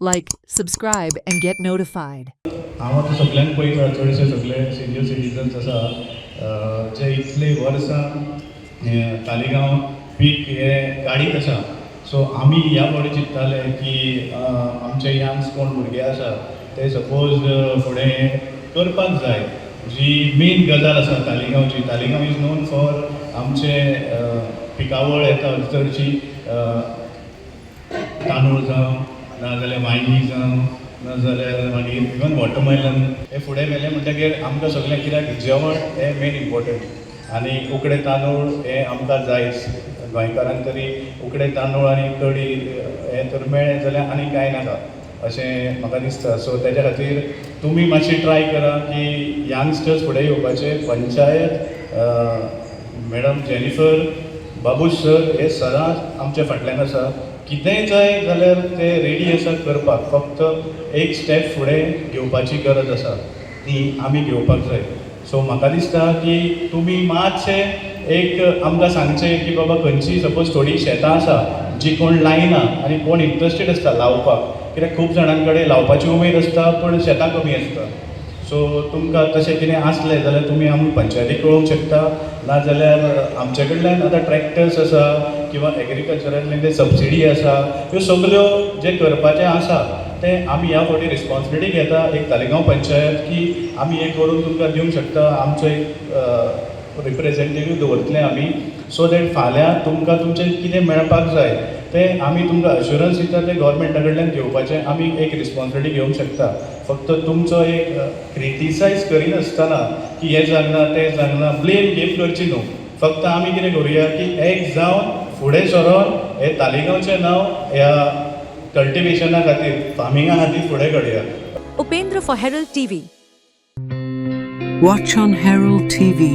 Like, subscribe, and get notified. हांव आतां सगळ्यांक पळयता चडशे सगळे सिनियर सिटीजन्स आसा जे इतले वर्सां तालिगांव पीक हे गाडीत आसा. सो आमी ह्या फावटी चिंतताले की आमचे यंग्स कोण भुरगे आसा ते सपोज फुडें करपाक जाय. जी मेन गजाल आसा तालिगांवची, तालिगांव इज नोन फॉर आमचे पिकावळ येता चडशी तांदूळ जावं नाजाल्यार वांयगी जावं नाजाल्यार मागीर इवन वॉटरमेलन हे फुडें गेले म्हणटकीर आमकां सगळें कित्याक जेवण हें मेन इम्पॉर्टंट आनी उकडे तांदूळ हे आमकां जायच. गोंयकारांक तरी उकडे तांदूळ आनी कडी हे तर मेळ्ळें जाल्यार आनी कांय नाका अशें म्हाका दिसता. सो तेज्या खातीर तुमी मातशी ट्राय करा की यंगस्टर्स फुडें येवपाचे. Panchayat madam Jennifer Babush sir हे सदांच आमच्या फाटल्यान आसा. कितेंय जाय जाल्यार ते रेडी आसा करपाक. फक्त एक स्टेप फुडें घेवपाची गरज आसा, ती आमी घेवपाक जाय. सो म्हाका दिसता की तुमी मातशें एक आमकां सांगचें की बाबा खंयची सपोज थोडी शेतां आसा जी कोण लायना आनी कोण इंट्रस्टेड आसता लावपाक, कित्याक खूब जाणां कडेन लावपाची उमेद आसता पूण शेतां कमी आसता. सो तुमकां तशें कितें आसलें जाल्यार तुमी आमी पंचायतीक कळोवंक शकता. नाजाल्यार आमचे कडल्यान आतां ट्रॅक्टर्स आसा किंवा एग्रीकल्चरांतल्यान ते सबसिडी आसा, ह्यो सगल्यो जे करपाचें आसा तें आमी ह्या फावटी रिस्पॉन्सिबिलिटी घेता एक तालिगांव पंचायत की आमी हें करून तुमकां दिवंक शकता. आमचो एक रिप्रेझेंटेटीव दवरतले आमी, सो दॅट फाल्यां तुमकां तुमचें कितें मेळपाक जाय तें आमी तुमकां अश्युरन्स दिता ते गव्हर्मेंटा कडल्यान घेवपाचें आमी एक रिस्पॉन्सिबिलिटी घेवंक शकता. फक्त तुमचो एक क्रिटिसायज करिनासतना की हें जायना तें जायना ब्लेम गेम करची न्हू. फक्त आमी कितें करुया की एक जावन फुडें सरोन हे तालिगांवचें नांव ह्या कल्टिवेशना खातीर फार्मिंगा खातीर फुडें काडया. Upendra for Herald TV. Watch on Herald TV.